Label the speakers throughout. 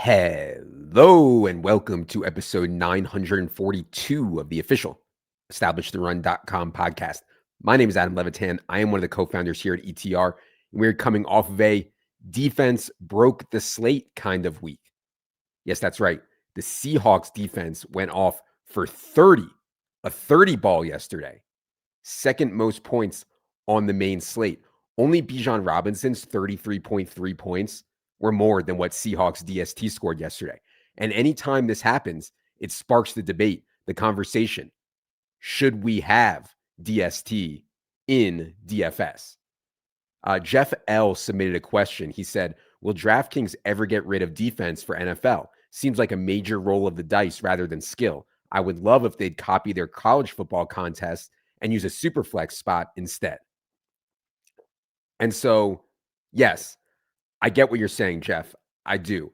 Speaker 1: Hello and welcome to episode 942 of the official EstablishTheRun.com podcast. My name is Adam Levitan. I am one of the co-founders here at ETR. And we're coming off of a defense broke the slate kind of week. Yes, that's right. The Seahawks defense went off for 30, a 30 ball yesterday. Second most points on the main slate. Only Bijan Robinson's 33.3 points were more than what Seahawks DST scored yesterday. And anytime this happens, it sparks the debate, the conversation. Should we have DST in DFS? Jeff L. submitted a question. He said, will DraftKings ever get rid of defense for NFL? Seems like a major roll of the dice rather than skill. I would love if they'd copy their college football contest and use a super flex spot instead. And so, yes, I get what you're saying, Jeff. I do.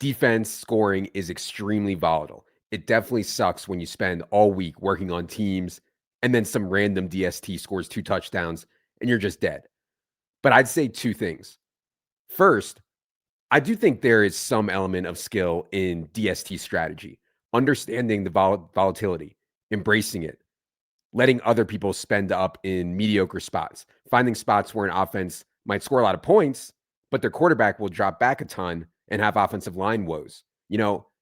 Speaker 1: Defense scoring is extremely volatile. It definitely sucks when you spend all week working on teams and then some random DST scores 2 touchdowns and you're just dead. But I'd say 2 things. First, I do think there is some element of skill in DST strategy, understanding the volatility, embracing it, letting other people spend up in mediocre spots, finding spots where an offense might score a lot of points, but their quarterback will drop back a ton and have offensive line woes.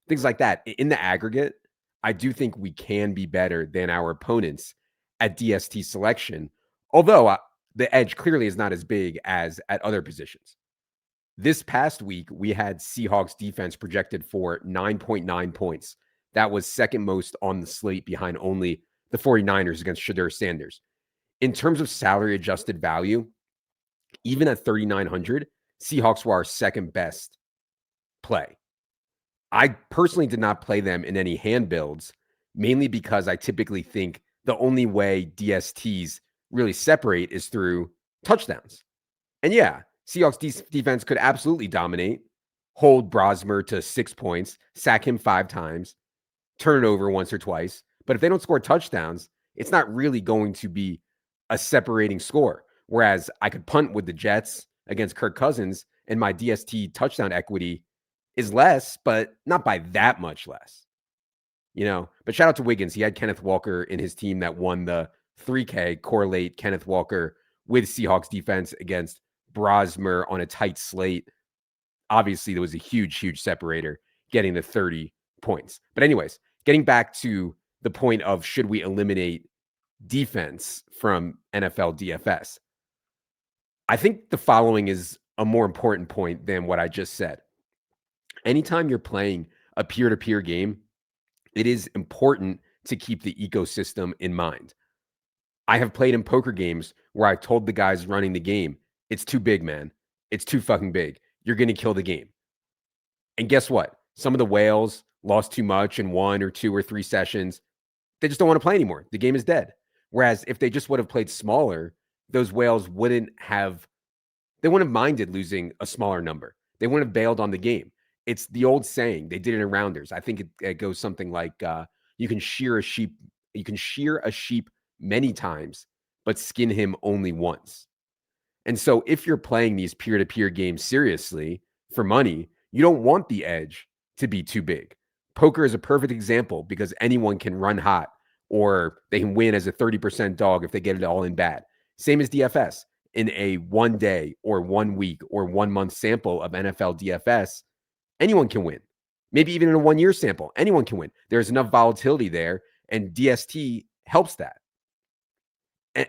Speaker 1: Things like that. In the aggregate, I do think we can be better than our opponents at DST selection, although the edge clearly is not as big as at other positions. This past week, we had Seahawks defense projected for 9.9 points. That was second most on the slate behind only the 49ers against Shedeur Sanders. In terms of salary adjusted value, even at 3,900, Seahawks were our second best play. I personally did not play them in any hand builds, mainly because I typically think the only way DSTs really separate is through touchdowns. And yeah, Seahawks defense could absolutely dominate, hold Brosmer to 6 points, sack him 5 times, turn it over once or twice. But if they don't score touchdowns, it's not really going to be a separating score. Whereas I could punt with the Jets against Kirk Cousins and my DST touchdown equity is less, but not by that much less. But shout out to Wiggins. He had Kenneth Walker in his team that won the 3K. Correlate Kenneth Walker with Seahawks defense against Brosmer on a tight slate. Obviously, there was a huge, huge separator getting the 30 points. But anyways, getting back to the point of should we eliminate defense from NFL DFS? I think the following is a more important point than what I just said. Anytime you're playing a peer-to-peer game, it is important to keep the ecosystem in mind. I have played in poker games where I told the guys running the game, it's too big, man. It's too fucking big. You're going to kill the game. And guess what? Some of the whales lost too much in 1 or 2 or 3 sessions. They just don't want to play anymore. The game is dead. Whereas if they just would have played smaller, those whales wouldn't have minded losing a smaller number. They wouldn't have bailed on the game. It's the old saying. They did it in rounders. I think it goes something like you can shear a sheep many times, but skin him only once. And so if you're playing these peer-to-peer games seriously for money, you don't want the edge to be too big. Poker is a perfect example because anyone can run hot or they can win as a 30% dog if they get it all in bad. Same as DFS. In a 1 day or 1 week or 1 month sample of NFL DFS, anyone can win. Maybe even in a 1 year sample, anyone can win. There's enough volatility there, and DST helps that.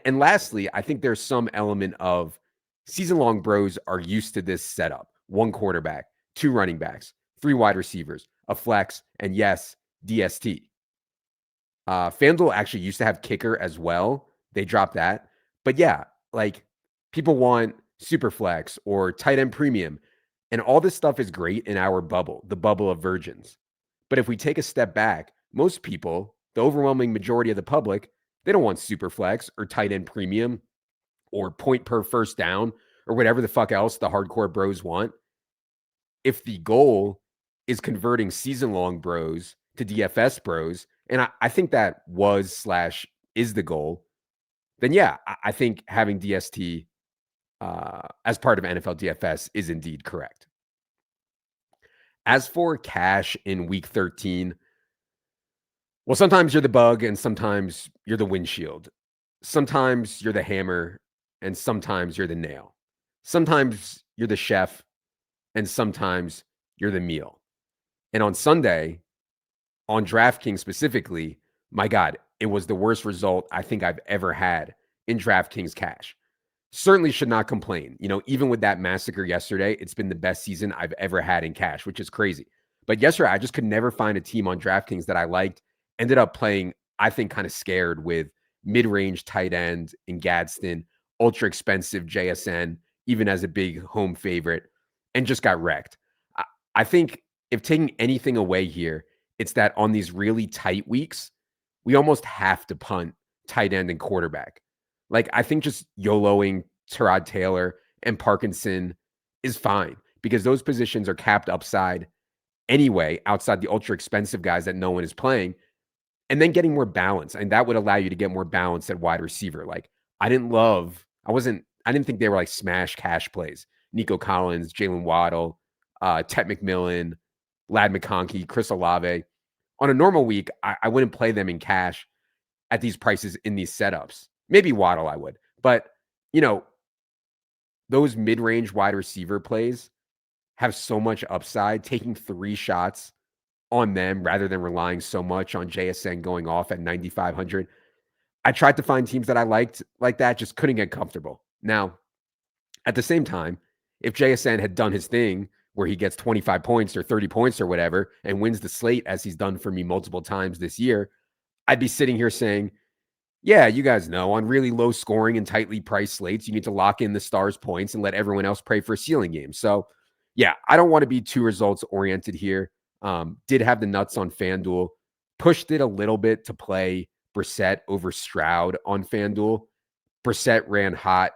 Speaker 1: And lastly, I think there's some element of season-long bros are used to this setup. 1 quarterback, 2 running backs, 3 wide receivers, a flex, and yes, DST. FanDuel actually used to have kicker as well. They dropped that. But yeah, people want super flex or tight end premium. And all this stuff is great in our bubble, the bubble of virgins. But if we take a step back, most people, the overwhelming majority of the public, they don't want super flex or tight end premium or point per first down or whatever the fuck else the hardcore bros want. If the goal is converting season-long bros to DFS bros, and I think that was/is the goal, then yeah, I think having DST as part of NFL DFS is indeed correct. As for cash in week 13, well, sometimes you're the bug and sometimes you're the windshield. Sometimes you're the hammer and sometimes you're the nail. Sometimes you're the chef and sometimes you're the meal. And on Sunday, on DraftKings specifically, my God, it was the worst result I think I've ever had in DraftKings cash. Certainly should not complain. Even with that massacre yesterday, it's been the best season I've ever had in cash, which is crazy. But yesterday, I just could never find a team on DraftKings that I liked. Ended up playing, I think, kind of scared with mid-range tight end in Gadsden, ultra expensive JSN, even as a big home favorite, and just got wrecked. I think if taking anything away here, it's that on these really tight weeks, we almost have to punt tight end and quarterback. Like, I think just YOLOing Tyrod Taylor and Parkinson is fine because those positions are capped upside anyway, outside the ultra expensive guys that no one is playing, and then getting more balance. And that would allow you to get more balance at wide receiver. Like, I didn't think they were like smash cash plays. Nico Collins, Jalen Waddle, Tet McMillan, Lad McConkey, Chris Olave. On a normal week, I wouldn't play them in cash at these prices in these setups. Maybe Waddle I would. But, those mid-range wide receiver plays have so much upside. Taking 3 shots on them rather than relying so much on JSN going off at 9,500. I tried to find teams that I liked like that, just couldn't get comfortable. Now, at the same time, if JSN had done his thing where he gets 25 points or 30 points or whatever and wins the slate as he's done for me multiple times this year, I'd be sitting here saying, yeah, you guys know on really low scoring and tightly priced slates, you need to lock in the stars points and let everyone else pray for a ceiling game. So, yeah, I don't want to be too results oriented here. Did have the nuts on FanDuel, pushed it a little bit to play Brissett over Stroud on FanDuel. Brissett ran hot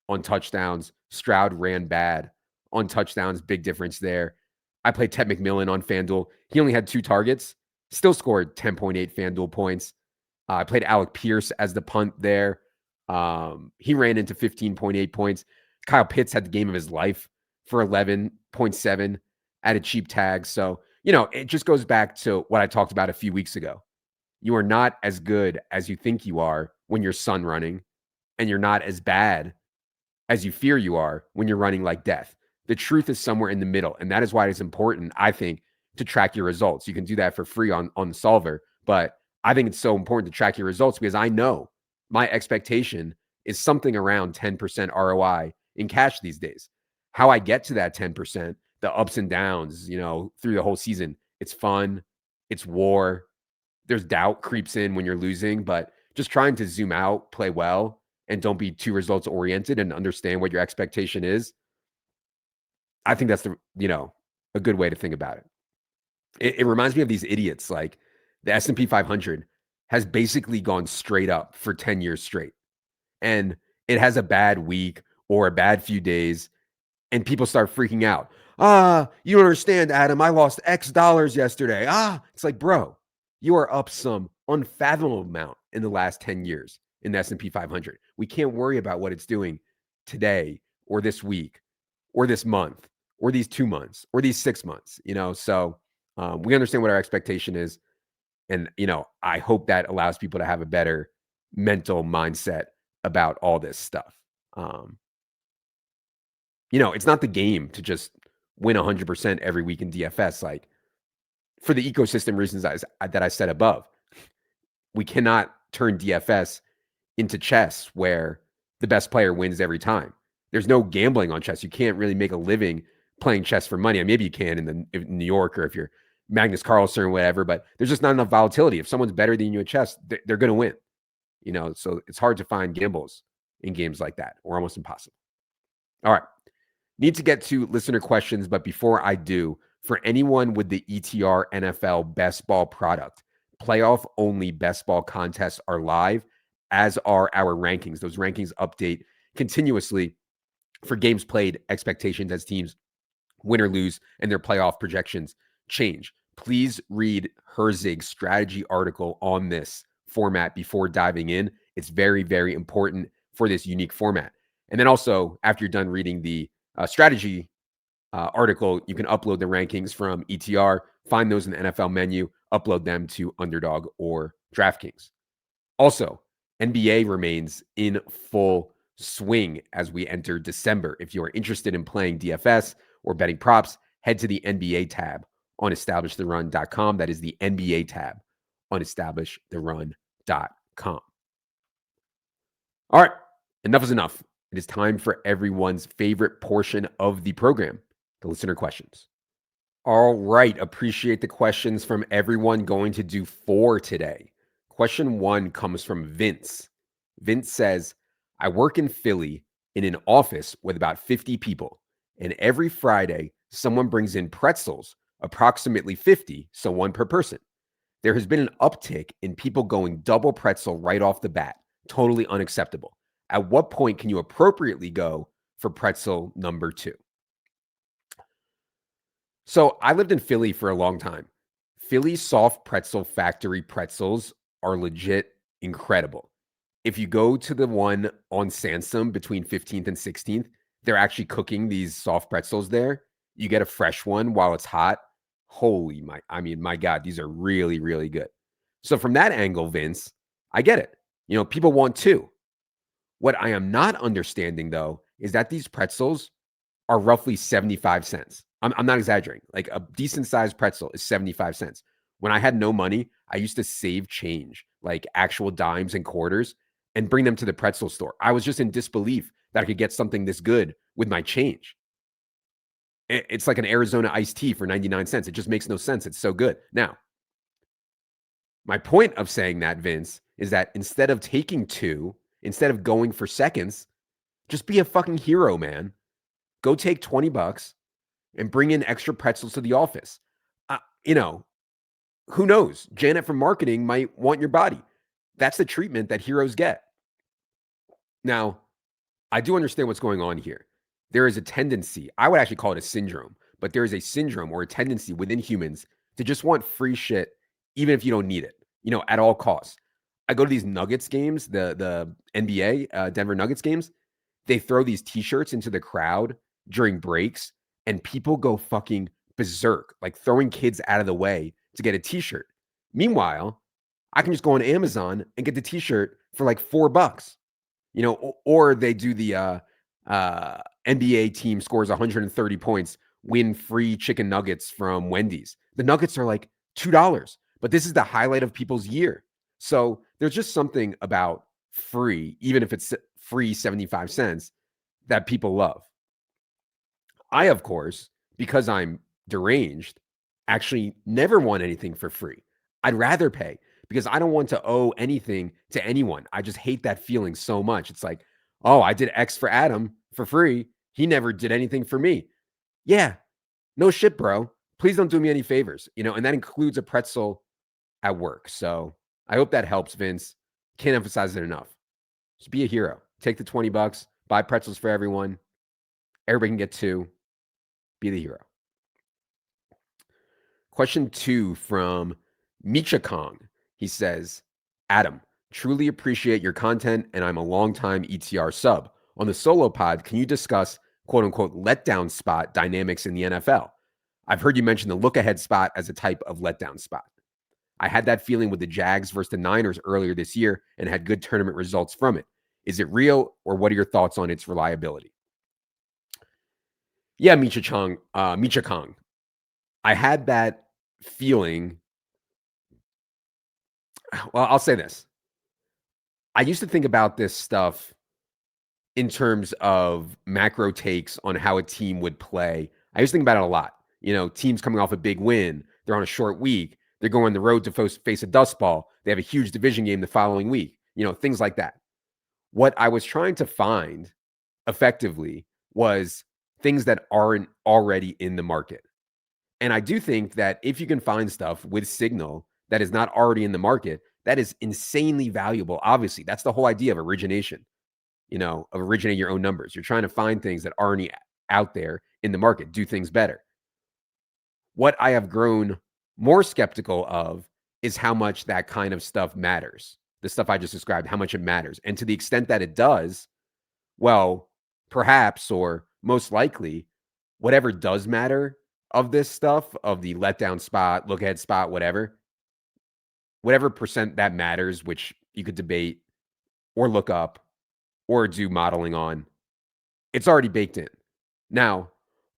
Speaker 1: on touchdowns. Stroud ran bad on touchdowns. Big difference there. I played Ted McMillan on FanDuel. He only had 2 targets, still scored 10.8 FanDuel points. I played Alec Pierce as the punt there. He ran into 15.8 points. Kyle Pitts had the game of his life for 11.7 at a cheap tag. So, it just goes back to what I talked about a few weeks ago. You are not as good as you think you are when you're sun running, and you're not as bad as you fear you are when you're running like death. The truth is somewhere in the middle. And that is why it's important, I think, to track your results. You can do that for free on the solver, but I think it's so important to track your results because I know my expectation is something around 10% ROI in cash these days. How I get to that 10%, the ups and downs, through the whole season, it's fun, it's war. There's doubt creeps in when you're losing, but just trying to zoom out, play well, and don't be too results oriented and understand what your expectation is. I think that's a good way to think about it. It reminds me of these idiots. Like the S&P 500 has basically gone straight up for 10 years straight. And it has a bad week or a bad few days and people start freaking out. You don't understand, Adam. I lost X dollars yesterday. It's like, bro, you are up some unfathomable amount in the last 10 years in the S&P 500. We can't worry about what it's doing today or this week or this month or these 2 months or these 6 months, So we understand what our expectation is. And, I hope that allows people to have a better mental mindset about all this stuff. It's not the game to just win 100% every week in DFS. Like for the ecosystem reasons that I said above, we cannot turn DFS into chess where the best player wins every time. There's no gambling on chess. You can't really make a living playing chess for money. And maybe you can in New York or if you're Magnus Carlsen or whatever, but there's just not enough volatility. If someone's better than you at chess, they're going to win. So it's hard to find gambles in games like that, or almost impossible. All right. Need to get to listener questions, but before I do, for anyone with the ETR NFL Best Ball product, playoff only best ball contests are live, as are our rankings. Those rankings update continuously for games played, expectations as teams win or lose, and their playoff projections change. Please read Herzig's strategy article on this format before diving in. It's very, very important for this unique format. And then also, after you're done reading the strategy article, you can upload the rankings from ETR, find those in the NFL menu, upload them to Underdog or DraftKings. Also, NBA remains in full swing as we enter December. If you are interested in playing DFS or betting props, head to the NBA tab on establishtherun.com. That is the NBA tab on establishtherun.com. All right, enough is enough. It is time for everyone's favorite portion of the program, the listener questions. All right, appreciate the questions from everyone. Going to do 4 today. Question 1 comes from Vince. Vince says, I work in Philly in an office with about 50 people, and every Friday, someone brings in pretzels, approximately 50, so 1 per person. There has been an uptick in people going double pretzel right off the bat. Totally unacceptable. At what point can you appropriately go for pretzel number 2? So I lived in Philly for a long time. Philly soft pretzel factory pretzels are legit incredible. If you go to the one on Sansom between 15th and 16th, they're actually cooking these soft pretzels there. You get a fresh one while it's hot. My God, these are really, really good. So from that angle, Vince, I get it. People want 2. What I am not understanding, though, is that these pretzels are roughly 75 cents. I'm not exaggerating. Like a decent sized pretzel is 75 cents. When I had no money, I used to save change, like actual dimes and quarters, and bring them to the pretzel store. I was just in disbelief that I could get something this good with my change. It's like an Arizona iced tea for 99 cents. It just makes no sense. It's so good. Now, my point of saying that, Vince, is that instead of taking 2, instead of going for seconds, just be a fucking hero, man. Go take $20 and bring in extra pretzels to the office. Who knows? Janet from marketing might want your body. That's the treatment that heroes get. Now, I do understand what's going on here. There is a tendency, I would actually call it a syndrome, but there is a syndrome or a tendency within humans to just want free shit, even if you don't need it, at all costs. I go to these Nuggets games, the NBA, Denver Nuggets games. They throw these t-shirts into the crowd during breaks, and people go fucking berserk, like throwing kids out of the way to get a t-shirt. Meanwhile, I can just go on Amazon and get the t-shirt for like $4, or they do the NBA team scores 130 points, win free chicken nuggets from Wendy's. The nuggets are like $2, but this is the highlight of people's year. So there's just something about free, even if it's free 75 cents, that people love. I, of course, because I'm deranged, actually never want anything for free. I'd rather pay because I don't want to owe anything to anyone. I just hate that feeling so much. It's like, oh, I did X for Adam for free. He never did anything for me. Yeah, no shit, bro. Please don't do me any favors, and that includes a pretzel at work. So I hope that helps, Vince. Can't emphasize it enough. Just be a hero. Take the $20, buy pretzels for everyone. Everybody can get 2. Be the hero. Question 2 from Micha Kong. He says, Adam, truly appreciate your content, and I'm a longtime ETR sub. On the solo pod, can you discuss quote unquote letdown spot dynamics in the NFL? I've heard you mention the look ahead spot as a type of letdown spot. I had that feeling with the Jags versus the Niners earlier this year and had good tournament results from it. Is it real, or what are your thoughts on its reliability? Yeah, Micha Kong. I had that feeling. Well, I'll say this. I used to think about this stuff in terms of macro takes on how a team would play. I used to think about it a lot. Teams coming off a big win, they're on a short week, they're going on the road to face a dust ball, they have a huge division game the following week, things like that. What I was trying to find effectively was things that aren't already in the market. And I do think that if you can find stuff with signal that is not already in the market, that is insanely valuable. Obviously, that's the whole idea of origination, of originating your own numbers. You're trying to find things that aren't out there in the market, do things better. What I have grown more skeptical of is how much that kind of stuff matters. The stuff I just described, how much it matters. And to the extent that it does, well, perhaps or most likely, whatever does matter of this stuff, of the letdown spot, look ahead spot, whatever percent that matters, which you could debate or look up or do modeling on, it's already baked in. Now,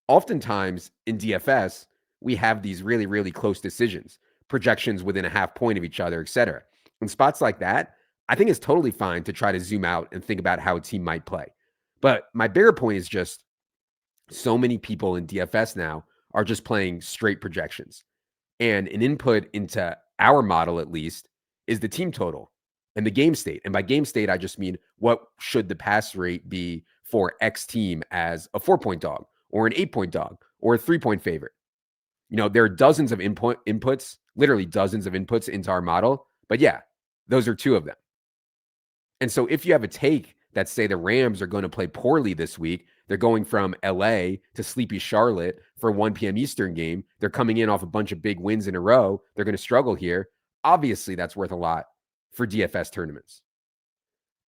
Speaker 1: oftentimes in DFS, we have these really, really close decisions, projections within a half point of each other, et cetera. In spots like that, I think it's totally fine to try to zoom out and think about how a team might play. But my bigger point is just so many people in DFS now are just playing straight projections. And an input into our model, at least, is the team total and the game state. And by game state, I just mean what should the pass rate be for X team as a 4-point dog or an 8-point dog or a 3-point favorite. There are dozens of inputs, literally dozens of inputs into our model. But yeah, those are two of them. And so if you have a take that say the Rams are going to play poorly this week, they're going from LA to sleepy Charlotte for a 1 p.m. Eastern game. They're coming in off a bunch of big wins in a row. They're going to struggle here. Obviously, that's worth a lot for DFS tournaments.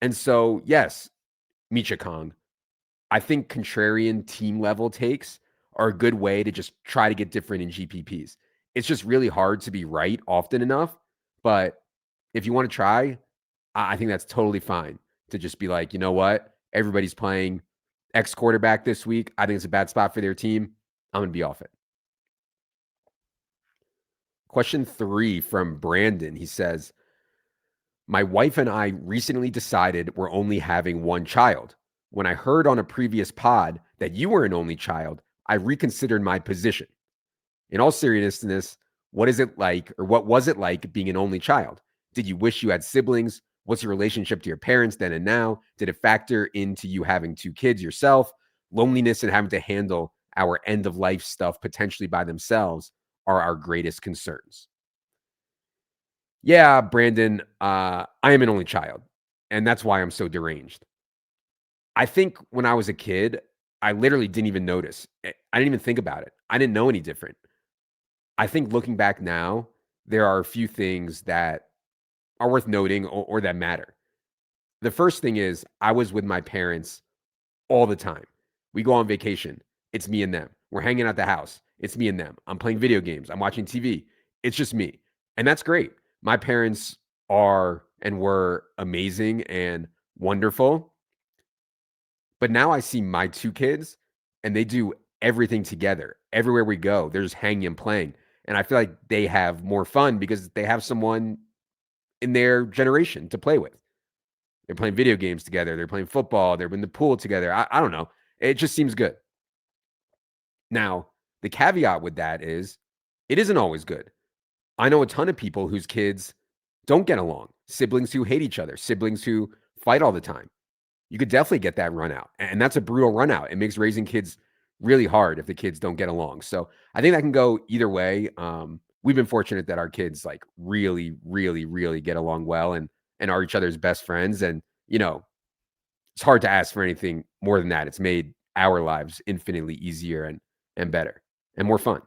Speaker 1: And so, yes, Micha Kong, I think contrarian team level takes are a good way to just try to get different in GPPs. It's just really hard to be right often enough. But if you want to try, I think that's totally fine to just be like, you know what? Everybody's playing X quarterback this week. I think it's a bad spot for their team. I'm going to be off it. Question 3 from Brandon. He says, my wife and I recently decided we're only having one child. When I heard on a previous pod that you were an only child, I reconsidered my position. In all seriousness, what is it like, or what was it like being an only child? Did you wish you had siblings? What's your relationship to your parents then and now? Did it factor into you having 2 kids yourself? Loneliness and having to handle our end of life stuff potentially by themselves are our greatest concerns. Yeah, Brandon, I am an only child, and that's why I'm so deranged. I think when I was a kid, I literally didn't even notice. I didn't even think about it. I didn't know any different. I think looking back now, there are a few things that are worth noting or that matter. The first thing is I was with my parents all the time. We go on vacation. It's me and them. We're hanging out the house. It's me and them. I'm playing video games. I'm watching TV. It's just me. And that's great. My parents are and were amazing and wonderful. But now I see my 2 kids and they do everything together. Everywhere we go, they're just hanging and playing. And I feel like they have more fun because they have someone in their generation to play with. They're playing video games together. They're playing football. They're in the pool together. I don't know. It just seems good. Now, the caveat with that is it isn't always good. I know a ton of people whose kids don't get along, siblings who hate each other, siblings who fight all the time. You could definitely get that run out. And that's a brutal run out. It makes raising kids really hard if the kids don't get along. So I think that can go either way. We've been fortunate that our kids like really, really, really get along well and are each other's best friends. And, it's hard to ask for anything more than that. It's made our lives infinitely easier and better and more fun.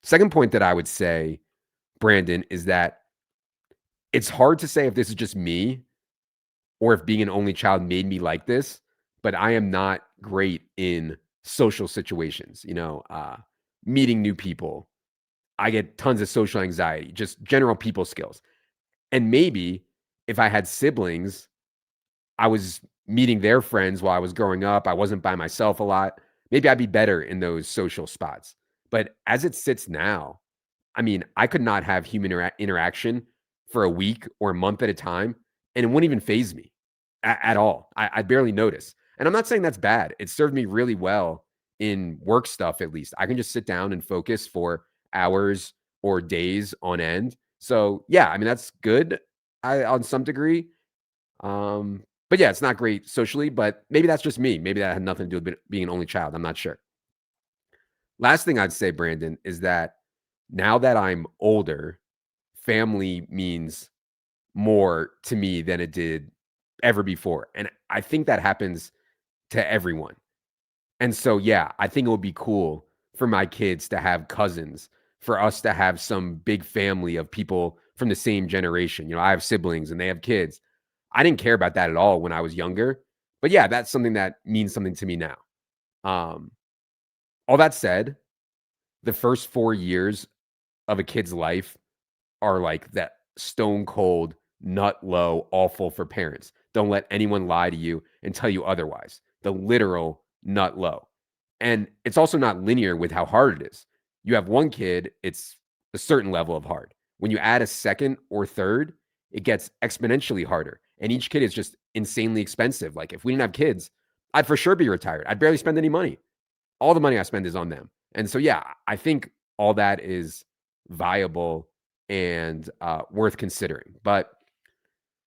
Speaker 1: Second point that I would say, Brandon, is that it's hard to say if this is just me or if being an only child made me like this, but I am not great in social situations, meeting new people. I get tons of social anxiety, just general people skills. And maybe if I had siblings, I was meeting their friends while I was growing up. I wasn't by myself a lot. Maybe I'd be better in those social spots. But as it sits now, I mean, I could not have human interaction for a week or a month at a time, and it wouldn't even faze me at all. I barely notice. And I'm not saying that's bad. It served me really well in work stuff, at least. I can just sit down and focus for hours or days on end. So, yeah, I mean, that's good on some degree. But yeah, it's not great socially, but maybe that's just me. Maybe that had nothing to do with being an only child. I'm not sure. Last thing I'd say, Brandon, is that now that I'm older, family means more to me than it did ever before. And I think that happens to everyone. And so, yeah, I think it would be cool for my kids to have cousins, for us to have some big family of people from the same generation. I have siblings and they have kids. I didn't care about that at all when I was younger. But yeah, that's something that means something to me now. All that said, the first 4 years of a kid's life are like that stone cold, nut low, awful for parents. Don't let anyone lie to you and tell you otherwise. The literal nut low. And it's also not linear with how hard it is. You have one kid, it's a certain level of hard. When you add a second or third, it gets exponentially harder. And each kid is just insanely expensive. Like if we didn't have kids, I'd for sure be retired. I'd barely spend any money. All the money I spend is on them. And so, yeah, I think all that is viable and worth considering. But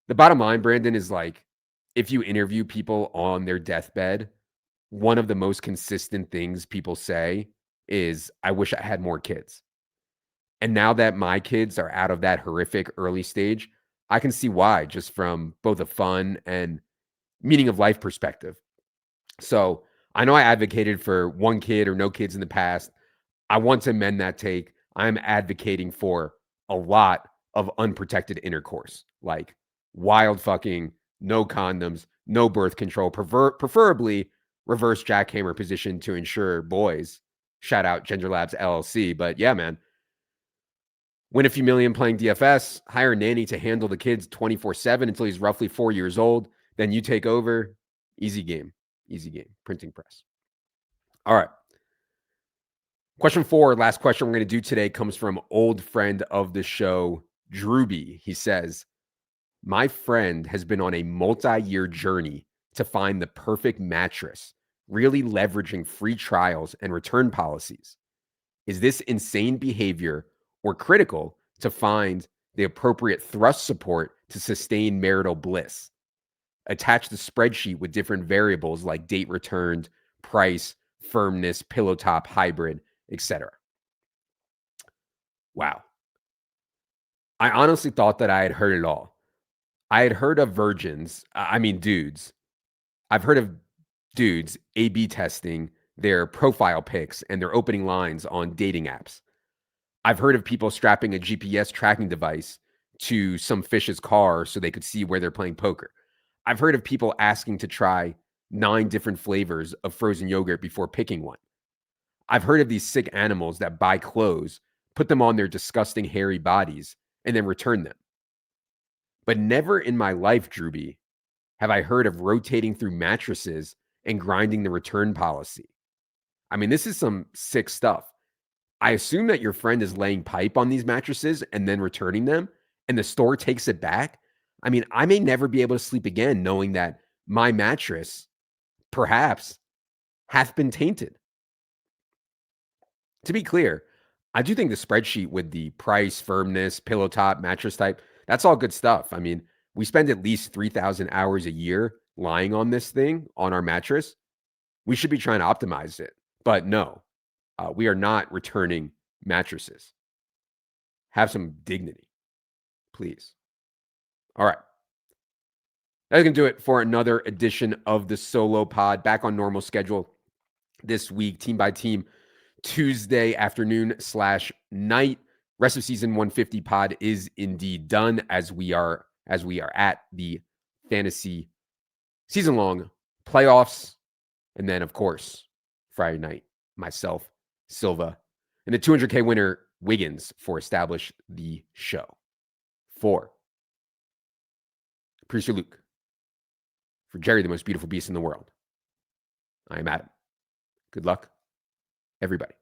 Speaker 1: the bottom line, Brandon, is like if you interview people on their deathbed, one of the most consistent things people say is, I wish I had more kids. And now that my kids are out of that horrific early stage, I can see why, just from both a fun and meaning of life perspective. So I know I advocated for one kid or no kids in the past. I want to amend that take. I'm advocating for a lot of unprotected intercourse, like wild fucking, no condoms, no birth control, preferably reverse jackhammer position to ensure boys. Shout out Gender Labs LLC. But yeah, man, win a few million playing DFS, hire a nanny to handle the kids 24/7 until he's roughly 4 years old. Then you take over. Easy game. Easy game. Printing press. All right. Question 4, last question we're going to do today comes from old friend of the show, Drewby. He says, my friend has been on a multi-year journey to find the perfect mattress, really leveraging free trials and return policies. Is this insane behavior or critical to find the appropriate thrust support to sustain marital bliss? Attach the spreadsheet with different variables like date returned, price, firmness, pillow top, hybrid, etc. Wow. I honestly thought that I had heard it all. I had heard of virgins, dudes. I've heard of dudes A/B testing their profile pics and their opening lines on dating apps. I've heard of people strapping a GPS tracking device to some fish's car so they could see where they're playing poker. I've heard of people asking to try 9 different flavors of frozen yogurt before picking one. I've heard of these sick animals that buy clothes, put them on their disgusting hairy bodies, and then return them. But never in my life, Drewby, have I heard of rotating through mattresses and grinding the return policy. I mean, this is some sick stuff. I assume that your friend is laying pipe on these mattresses and then returning them, and the store takes it back. I mean, I may never be able to sleep again knowing that my mattress, perhaps, hath been tainted. To be clear, I do think the spreadsheet with the price, firmness, pillow top, mattress type, that's all good stuff. I mean, we spend at least 3,000 hours a year lying on this thing, on our mattress. We should be trying to optimize it. But no, we are not returning mattresses. Have some dignity, please. All right. That's going to do it for another edition of the Solo Pod. Back on normal schedule this week, team by team, Tuesday afternoon/night. Rest of season 150 pod is indeed done as we are at the fantasy season long playoffs. And then, of course, Friday night, myself, Silva, and the 200K winner, Wiggins, for Establish the Show. 4. Producer Luke. For Jerry, the most beautiful beast in the world. I am Adam. Good luck, everybody.